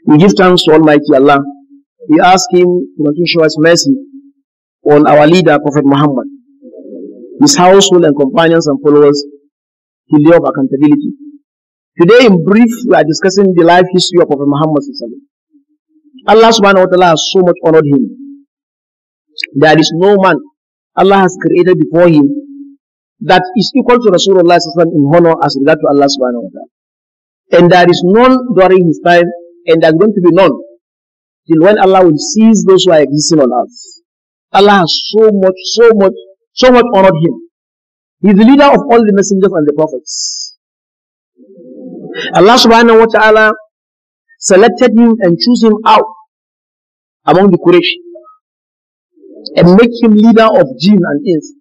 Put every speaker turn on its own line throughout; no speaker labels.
We give thanks to Almighty Allah. We ask Him to show us mercy on our leader, Prophet Muhammad, his household and companions and followers, to the day of accountability. Today, in brief, we are discussing the life history of Prophet Muhammad. Allah subhanahu wa ta'ala has so much honored him. There is no man Allah has created before him that is equal to Rasulullah in honor as regard to Allah subhanahu wa ta'ala. And there is none during his time, and there is going to be none till when Allah will seize those who are existing on earth. Allah has so much honored him. He is the leader of all the messengers and the prophets. Allah subhanahu wa ta'ala selected him and chose him out among the Quraysh and make him leader of jinn and ins.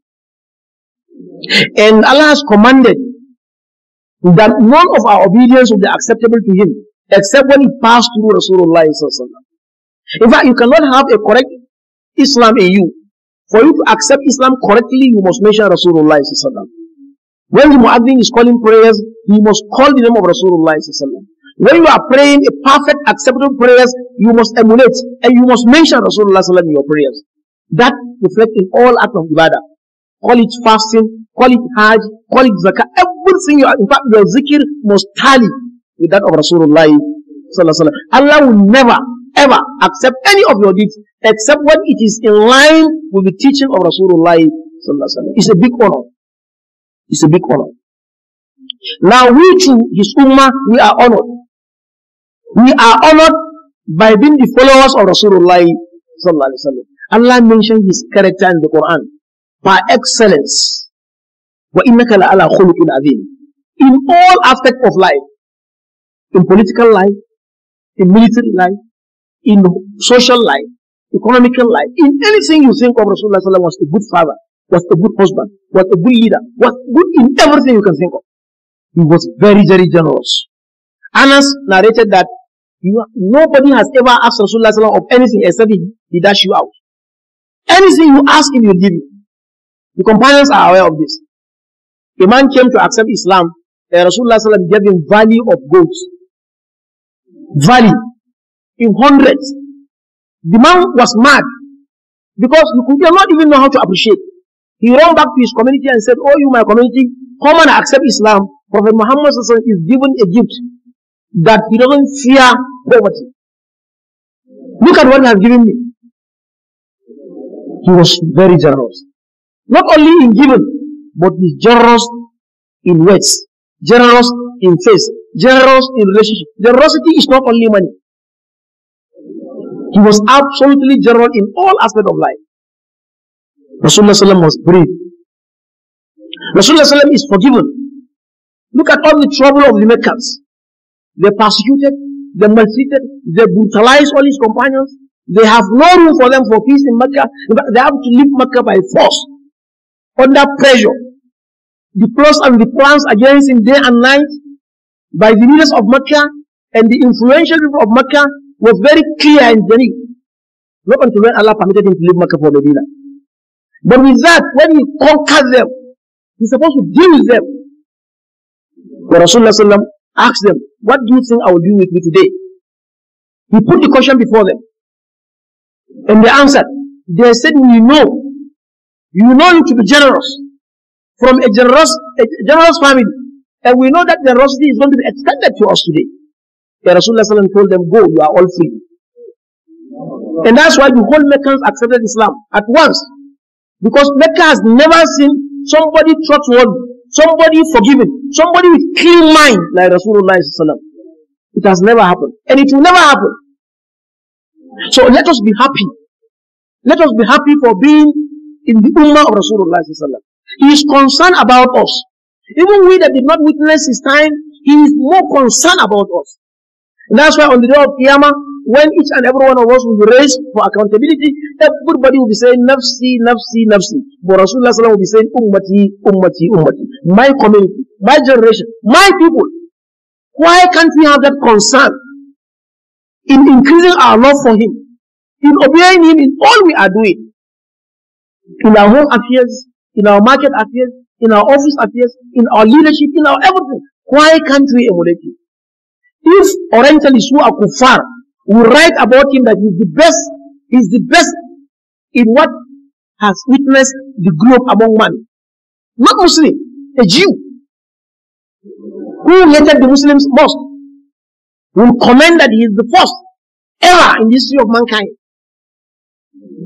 And Allah has commanded that none of our obedience will be acceptable to him except when it passed through Rasulullah. In fact, you cannot have a correct Islam in you. For you to accept Islam correctly, you must mention Rasulullah. When the Muaddin is calling prayers, he must call the name of Rasulullah. When you are praying a perfect, acceptable prayers, you must emulate and you must mention Rasulullah in your prayers. That reflects in all acts of ibadah. Call it fasting, call it hajj, call it zakah. Everything you are, in fact, your zikr must tally with that of Rasulullah. Allah will never, ever accept any of your deeds except when it is in line with the teaching of Rasulullah. It's a big honor. It's a big honor. Now we too, his ummah, we are honored. We are honored by being the followers of Rasulullah. Allah mentioned his character in the Quran by excellence. وَإِنَّكَ لَعَلَى خُلُقٍ عَظِيمٍ. In all aspects of life, in political life, in military life, in social life, economical life, in anything you think of, Rasulullah was a good father, was a good husband, was a good leader, was good in everything you can think of. He was very, very generous. Anas narrated that nobody has ever asked Rasulullah of anything except he dash you out. Anything you ask him, he'll give you. The companions are aware of this. A man came to accept Islam, and Rasulullah gave him value of gold. Value in hundreds. The man was mad because he could not even know how to appreciate. He ran back to his community and said, "Oh, you my community, come and accept Islam. Prophet Muhammad is given a gift that he doesn't fear poverty. Look at what he has given me." He was very generous. Not only in giving, but he's generous in words, generous in face, generous in relationship. Generosity is not only money. He was absolutely generous in all aspects of life. Rasulullah was brave. Rasulullah is forgiven. Look at all the trouble of the Meccans. They persecuted, they maltreated, they brutalized all his companions. They have no room for them for peace in Mecca. They have to leave Mecca by force, under pressure. The plots and the plans against him day and night by the leaders of Mecca and the influential people of Mecca was very clear and genuine. Not until when Allah permitted him to leave Mecca for Medina. But with that, when he conquered them, he's supposed to deal with them. But Rasulullah asked them, "What do you think I will do with you today?" He put the question before them. And they answered. They said, "We know. You know you to be generous. From a generous family. And we know that generosity is going to be extended to us today." And Rasulullah told them, "Go, you are all free." And that's why the whole Meccans accepted Islam at once. Because Mecca has never seen somebody trustworthy, somebody forgiving, somebody with clean mind like Rasulullah. It has never happened. And it will never happen. So let us be happy. Let us be happy for being in the ummah of Rasulullah. He is concerned about us. Even we that did not witness his time, he is more concerned about us. And that's why on the day of Qiyamah, when each and every one of us will be raised for accountability, everybody will be saying, "Nafsi, nafsi, nafsi." But Rasulullah will be saying, "Ummati, ummati, ummati." My community, my generation, my people. Why can't we have that concern in increasing our love for him, in obeying him in all we are doing? In our home affairs, in our market affairs, in our office affairs, in our leadership, in our everything. Why can't we emulate him? If Orientalists who are kuffar will write about him that he's the best in what has witnessed the globe among man. Not Muslim, a Jew who hated the Muslims most will comment that he is the first ever in the history of mankind.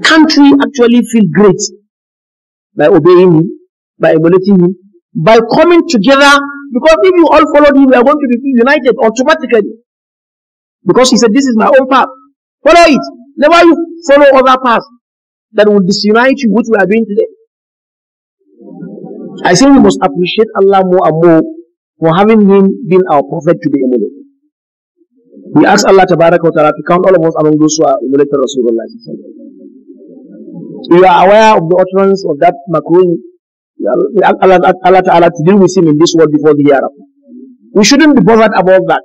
Can't we actually feel great by obeying him, by emulating him, by coming together? Because if you all followed him, we are going to be united automatically. Because he said, this is my own path. Follow it. Never you follow other paths that will disunite you, which we are doing today. I think we must appreciate Allah more and more for having him been our prophet to be emulated. We ask Allah Ta'ala to count all of us among those who are emulated Rasulullah. We are aware of the utterance of that Makruh. Allah Ta'ala to deal with him in this world before the hereafter. We shouldn't be bothered about that,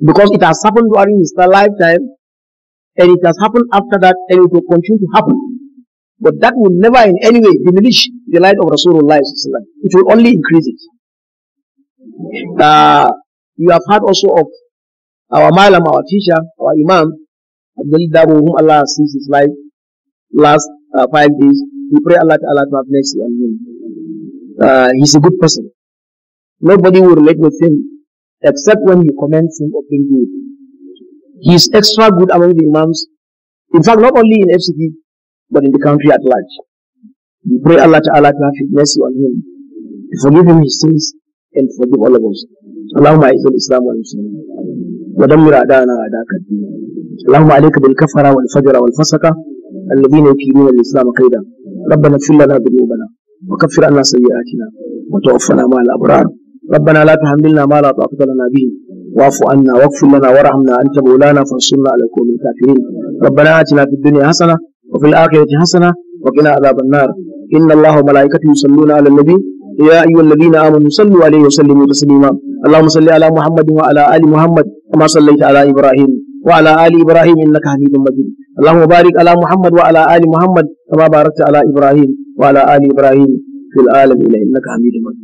because it has happened during his lifetime, and it has happened after that, and it will continue to happen. But that will never in any way diminish the light of Rasulullah. It will only increase it. You have heard also of our Malam, our teacher, our Imam, Abdul Dabu, whom Allah has since his life last 5 days. We pray Allah Ta'ala to have mercy on him. He's a good person. Nobody will relate with him except when he commends him of being good. He is extra good among the Imams. In fact, not only in FCT, but in the country at large. We pray Allah Ta'ala to have mercy on him, to forgive him his sins, and forgive all of us. Allahumma a'izzal Islam wal Muslimin wa dammir a'da'ana a'da'aka ad-din. Allahumma alayka bil kafara wal fajra wal fasaka alladhina yukiduna al-Islam qayda. ربنا اغفر لنا ذنوبنا وكفر عنا سيئاتنا وتوفنا مع الأبرار. ربنا لا تحملنا ما لا طاقة لنا به واعف عنا واغفر لنا وارحمنا أنت مولانا فانصرنا على القوم الكافرين. ربنا آتنا في الدنيا حسنة وفي الآخرة حسنة وقنا عذاب النار. إن الله وملائكته يصلون على النبي يا أيها الذين آمنوا صلوا عليه وسلموا تسليما. اللهم صل على محمد وعلى آل محمد كما صليت على إبراهيم وعلى آل إبراهيم إنك حميد مجيد. اللهم بارك على محمد وعلى آل محمد كما باركت على إبراهيم وعلى آل إبراهيم في العالمين إنك حميد مجيد.